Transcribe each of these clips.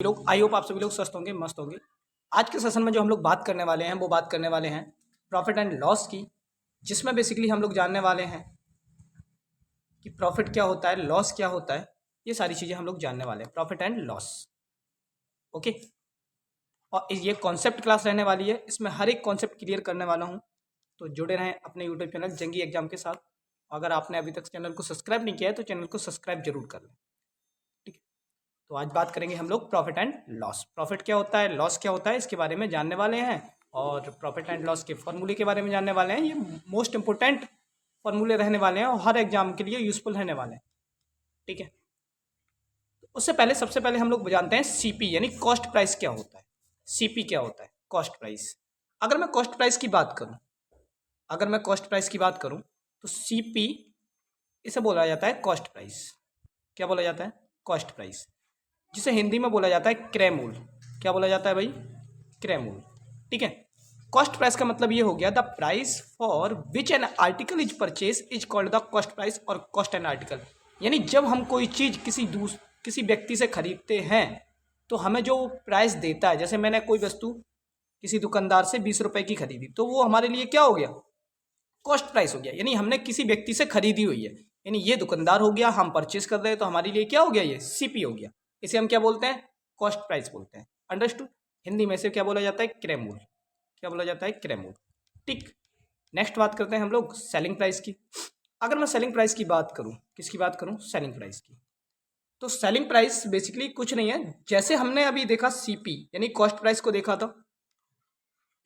लोग I hope आप सभी लोग स्वस्थ होंगे, मस्त होंगे। आज के सेशन में जो हम लोग बात करने वाले हैं वो बात करने वाले हैं प्रॉफिट एंड लॉस की, जिसमें बेसिकली हम लोग जानने वाले हैं कि प्रॉफिट क्या होता है, लॉस क्या होता है। ये सारी चीज़ें हम लोग जानने वाले हैं, प्रॉफिट एंड लॉस। ओके, और ये कॉन्सेप्ट क्लास रहने वाली है, इसमें हर एक कॉन्सेप्ट क्लियर करने वाला हूँ। तो जुड़े रहें अपने यूट्यूब चैनल जंगी एग्जाम के साथ। अगर आपने अभी तक चैनल को सब्सक्राइब नहीं किया है तो चैनल को सब्सक्राइब जरूर कर लें। ठीक है, तो आज बात करेंगे हम लोग प्रॉफिट एंड लॉस। प्रॉफिट क्या होता है, लॉस क्या होता है, इसके बारे में जानने वाले हैं। और प्रॉफिट एंड लॉस के फॉर्मूले के बारे में जानने वाले हैं। ये मोस्ट इंपोर्टेंट फॉर्मूले रहने वाले हैं और हर एग्जाम के लिए यूजफुल रहने वाले हैं। ठीक है, तो उससे पहले सबसे पहले हम लोग जानते हैं सीपी यानी कॉस्ट प्राइस क्या होता है। सीपी क्या होता है, कॉस्ट प्राइस। अगर मैं कॉस्ट प्राइस की बात करूं तो सीपी इसे बोला जाता है कॉस्ट प्राइस। क्या बोला जाता है, कॉस्ट प्राइस, जिसे हिंदी में बोला जाता है क्रय मूल्य। क्या बोला जाता है भाई, क्रय मूल्य। ठीक है, कॉस्ट प्राइस का मतलब ये हो गया the price for which an article is purchase is called the cost price और कॉस्ट एन आर्टिकल। यानी जब हम कोई चीज़ किसी व्यक्ति से खरीदते हैं तो हमें जो प्राइस देता है, जैसे मैंने कोई वस्तु किसी दुकानदार से 20 रुपए की खरीदी तो वो हमारे लिए क्या हो गया, कॉस्ट प्राइस हो गया। यानी हमने किसी व्यक्ति से खरीदी हुई है, यानी ये दुकानदार हो गया, हम परचेज कर रहे हैं तो हमारे लिए क्या हो गया, ये सीपी हो गया। इसे हम क्या बोलते हैं, कॉस्ट प्राइस बोलते हैं। अंडरस्टूड। हिंदी में से क्या बोला जाता है, क्रय मूल्य। क्या बोला जाता है, क्रय मूल्य। ठीक, नेक्स्ट बात करते हैं हम लोग सेलिंग प्राइस की। अगर मैं सेलिंग प्राइस की बात करूं, किसकी बात करूं, सेलिंग प्राइस की, तो सेलिंग प्राइस बेसिकली कुछ नहीं है, जैसे हमने अभी देखा सीपी यानी कॉस्ट प्राइस को देखा था,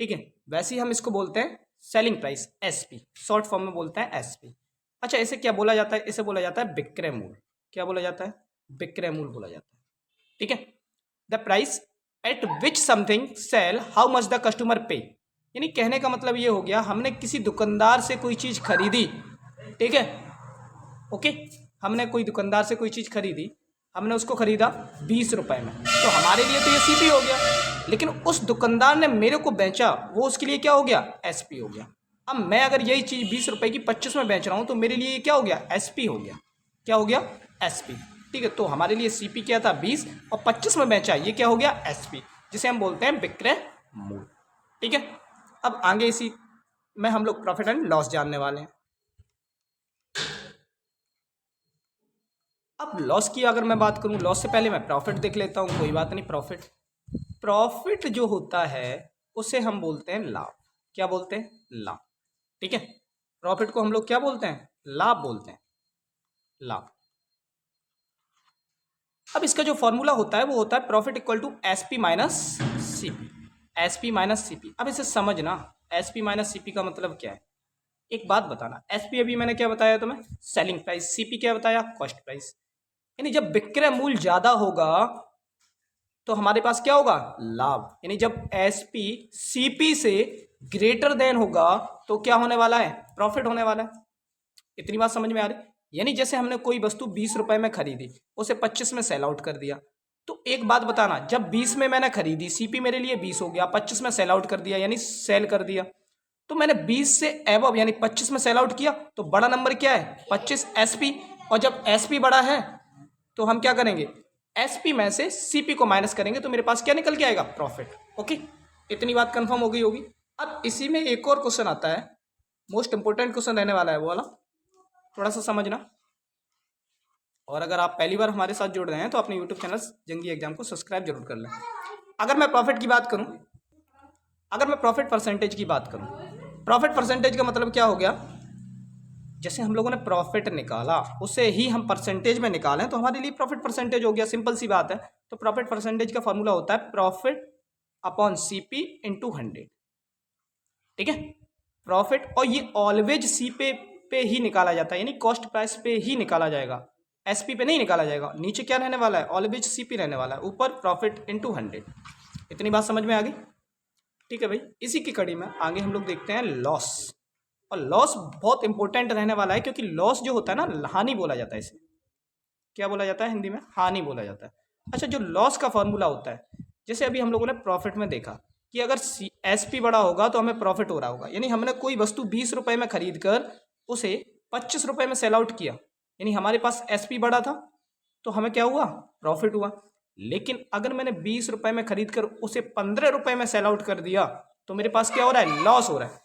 ठीक है, वैसे ही हम इसको बोलते हैं selling price, SP, short form में बोलते हैं एसपी। अच्छा, इसे क्या बोला जाता है, इसे बोला जाता है विक्रय मूल्य। क्या बोला जाता है, विक्रय मूल्य बोला जाता है। ठीक है, the price at which something sell how much the customer pay. यानी कहने का मतलब ये हो गया, हमने किसी दुकानदार से कोई चीज़ खरीदी, ठीक है, ओके, हमने कोई दुकानदार से कोई चीज़ खरीदी, हमने उसको खरीदा 20 रुपए में, तो हमारे लिए तो ये सीपी हो गया। लेकिन उस दुकानदार ने मेरे को बेचा, वो उसके लिए क्या हो गया, एसपी हो गया। अब मैं अगर यही चीज़ 20 रुपए की 25 में बेच रहा हूँ तो मेरे लिए ये क्या हो गया, एसपी हो गया। क्या हो गया, एसपी। ठीक है, तो हमारे लिए सीपी क्या था, 20, और 25 में बेचा, ये क्या हो गया, एसपी, जिसे हम बोलते हैं विक्रय मूल्य। ठीक है, अब आगे इसी में हम लोग प्रॉफिट एंड लॉस जानने वाले हैं। अब लॉस की अगर मैं बात करूं, लॉस से पहले मैं प्रॉफिट देख लेता हूं, कोई बात नहीं। प्रॉफिट जो होता है उसे हम बोलते हैं लाभ। क्या बोलते हैं, लाभ। ठीक है, प्रॉफिट को हम लोग क्या बोलते हैं, लाभ बोलते हैं, लाभ। अब इसका जो फॉर्मूला होता है वो होता है profit equal to SP minus CP. SP minus CP, अब इसे समझना, एसपी माइनस सीपी का मतलब क्या है। एक बात बताना, एसपी अभी मैंने क्या बताया तुम्हें, सेलिंग प्राइस, सीपी क्या बताया, कॉस्ट प्राइस। यानी जब विक्रय मूल्य ज्यादा होगा तो हमारे पास क्या होगा, लाभ। यानी जब एसपी सीपी से ग्रेटर देन होगा तो क्या होने वाला है, प्रॉफिट होने वाला है। इतनी बात समझ में आ रही। यानी जैसे हमने कोई वस्तु 20 रुपए में खरीदी, उसे 25 में सेल आउट कर दिया, तो एक बात बताना, जब 20 में मैंने खरीदी, सीपी मेरे लिए 20 हो गया, 25 में सेल आउट कर दिया यानी सेल कर दिया, तो मैंने 20 से एबव यानी 25 में सेल आउट किया, तो बड़ा नंबर क्या है, 25 एसपी। और जब एसपी बड़ा है तो हम क्या करेंगे, एसपी में से सीपी को माइनस करेंगे तो मेरे पास क्या निकल के आएगा, प्रॉफिट। ओके, इतनी बात कंफर्म हो गई होगी। अब इसी में एक और क्वेश्चन आता है, मोस्ट इंपोर्टेंट क्वेश्चन रहने वाला है वो वाला, थोड़ा सा समझना। और अगर आप पहली बार हमारे साथ जुड़ रहे हैं तो अपने यूट्यूब चैनल जंगी एग्जाम को सब्सक्राइब जरूर कर लें। अगर मैं प्रॉफिट की बात करूं, अगर मैं प्रॉफिट परसेंटेज की बात करूं, प्रॉफिट परसेंटेज का मतलब क्या हो गया, जैसे हम लोगों ने प्रॉफिट निकाला उसे ही हम परसेंटेज में निकालें तो हमारे लिए प्रॉफिट परसेंटेज हो गया, सिंपल सी बात है। तो प्रॉफिट परसेंटेज का फॉर्मूला होता है प्रॉफिट अपॉन सीपी इंटू 100। ठीक है, प्रॉफिट, और ये ऑलवेज सी पे ही निकाला जाता है, यानी कॉस्ट प्राइस पे ही निकाला जाएगा, एसपी पे नहीं निकाला जाएगा। नीचे क्या रहने वाला है, ऑलवेज सीपी रहने वाला है, ऊपर प्रॉफिट इंटू 100। इतनी बात समझ में आ गई। ठीक है भाई, इसी की कड़ी में आगे हम लोग देखते हैं लॉस। और लॉस बहुत इंपॉर्टेंट रहने वाला है, क्योंकि लॉस जो होता है ना, हानि बोला जाता है इसे। क्या बोला जाता है हिंदी में, हानि बोला जाता है। अच्छा, जो लॉस का फॉर्मूला होता है, जैसे अभी हम लोगों ने प्रॉफिट में देखा कि अगर एसपी बड़ा होगा तो हमें प्रॉफिट हो रहा होगा, यानी हमने कोई वस्तु 20 रुपए में खरीद कर उसे 25 रुपए में सेल आउट किया, यानी हमारे पास एसपी बड़ा था तो हमें क्या हुआ, प्रॉफिट हुआ। लेकिन अगर मैंने 20 रुपए में खरीद कर उसे 15 रुपए में सेल आउट कर दिया तो मेरे पास क्या हो रहा है, लॉस हो रहा है।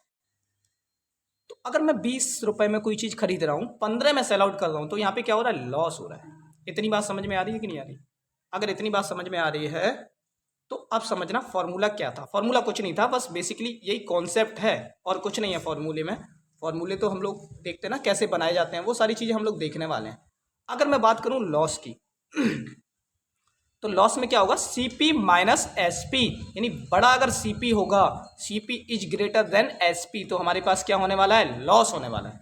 तो अगर मैं 20 रुपए में कोई चीज़ खरीद रहा हूँ, 15 में सेल आउट कर रहा हूँ, तो यहाँ पे क्या हो रहा है, लॉस हो रहा है। इतनी बात समझ में आ रही है कि नहीं आ रही? अगर इतनी बात समझ में आ रही है तो अब समझना फॉर्मूला क्या था। फॉर्मूला कुछ नहीं था, बस बेसिकली यही कॉन्सेप्ट है और कुछ नहीं है फॉर्मूले में। फॉर्मूले तो हम लोग देखते हैं ना कैसे बनाए जाते हैं, वो सारी चीज़ें हम लोग देखने वाले हैं। अगर मैं बात करूँ लॉस की तो लॉस में क्या होगा, सीपी माइनस एसपी, यानी बड़ा अगर सीपी होगा, CP is greater than SP, तो हमारे पास क्या होने वाला है, लॉस होने वाला है।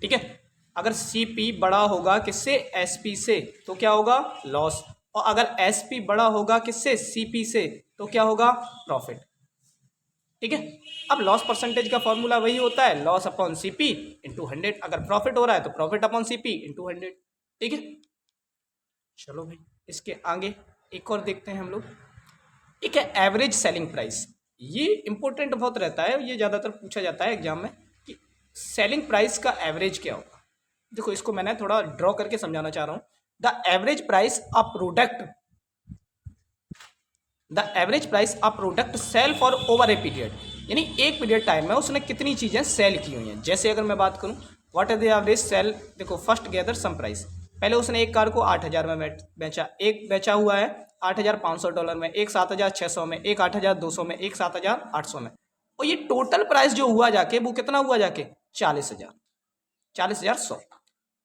ठीक है, अगर सीपी बड़ा होगा किससे, एसपी से, तो क्या होगा, लॉस। और अगर एसपी बड़ा होगा किससे, सीपी से, तो क्या होगा, प्रॉफिट। ठीक है, अब लॉस परसेंटेज का फॉर्मूला वही होता है, लॉस अपॉन सीपी इंटू 100। अगर प्रॉफिट हो रहा है तो प्रॉफिट अपॉन सीपी इंटू 100। ठीक है, चलो भाई इसके आगे एक और देखते हैं हम लोग। एक है एवरेज सेलिंग प्राइस। ये इंपॉर्टेंट बहुत रहता है, ये ज़्यादातर पूछा जाता है एग्जाम में कि सेलिंग प्राइस का एवरेज क्या होगा। देखो इसको मैंने थोड़ा ड्रॉ करके समझाना चाह रहा हूँ। The average price of product sell for over a period, यानी एक पीरियड टाइम में उसने कितनी चीज़ें सेल की हुई हैं। जैसे अगर मैं बात करूँ what is the average sell, देखो फर्स्ट गैदर सम प्राइस, पहले उसने एक कार को 8,000 में बेचा, एक बेचा हुआ है $8,500 में, एक 7,600 में, एक 8,200 में, एक 7,800 में, और ये टोटल प्राइस जो हुआ जाके वो कितना हुआ जाके 40,100।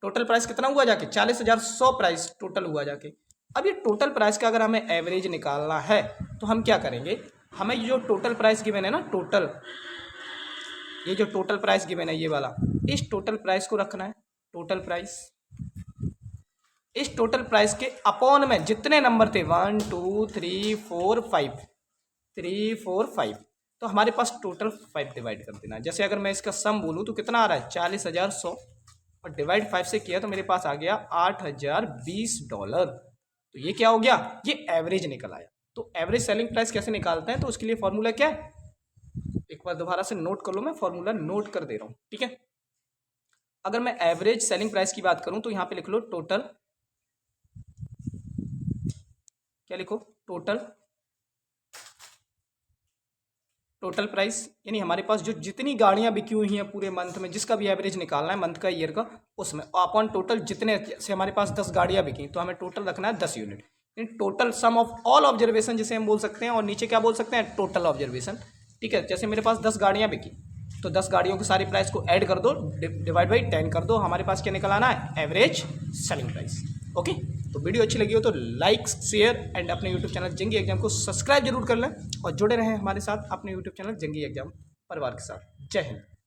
टोटल प्राइस कितना हुआ जाके 40,100 प्राइस टोटल हुआ जाके। अब ये टोटल प्राइस का अगर हमें एवरेज निकालना है तो हम क्या करेंगे, हमें ये जो टोटल प्राइस गिवन है ना, ये जो टोटल प्राइस गिवन है ये वाला, इस टोटल प्राइस को रखना है। टोटल प्राइस, इस टोटल प्राइस के अपॉन में जितने नंबर थे 1 2 3 4 5, 3 4 5, तो हमारे पास टोटल 5 डिवाइड कर देना। जैसे अगर मैं इसका सम बोलूँ तो कितना आ रहा है, 40,100, और डिवाइड 5 से किया तो मेरे पास आ गया $8,020। तो ये क्या हो गया, ये एवरेज निकल आया। तो एवरेज सेलिंग प्राइस कैसे निकालते हैं, तो उसके लिए फॉर्मूला क्या है, एक बार दोबारा से नोट कर लो, मैं फॉर्मूला नोट कर दे रहा हूँ। ठीक है, अगर मैं एवरेज सेलिंग प्राइस की बात करूँ तो यहाँ पे लिख लो टोटल, क्या लिखो, टोटल प्राइस, यानी हमारे पास जो जितनी गाड़ियां बिकी हुई हैं पूरे मंथ में, जिसका भी एवरेज निकालना है मंथ का, ईयर का, उसमें अपॉन टोटल जितने से हमारे पास 10 गाड़ियां बिकी तो हमें टोटल रखना है 10 यूनिट, यानी total sum of all observation जिसे हम बोल सकते हैं, और नीचे क्या बोल सकते हैं, टोटल ऑब्जर्वेशन। ठीक है, जैसे मेरे पास 10 गाड़ियाँ बिकी तो 10 गाड़ियों के सारी प्राइस को ऐड कर दो, डिवाइड बाई 10 कर दो, हमारे पास क्या निकल आना है, एवरेज सेलिंग प्राइस। ओके, तो वीडियो अच्छी लगी हो तो लाइक शेयर एंड अपने यूट्यूब चैनल जंगी एग्जाम को सब्सक्राइब जरूर कर लें और जुड़े रहें हमारे साथ अपने यूट्यूब चैनल जंगी एग्जाम परिवार के साथ। जय हिंद।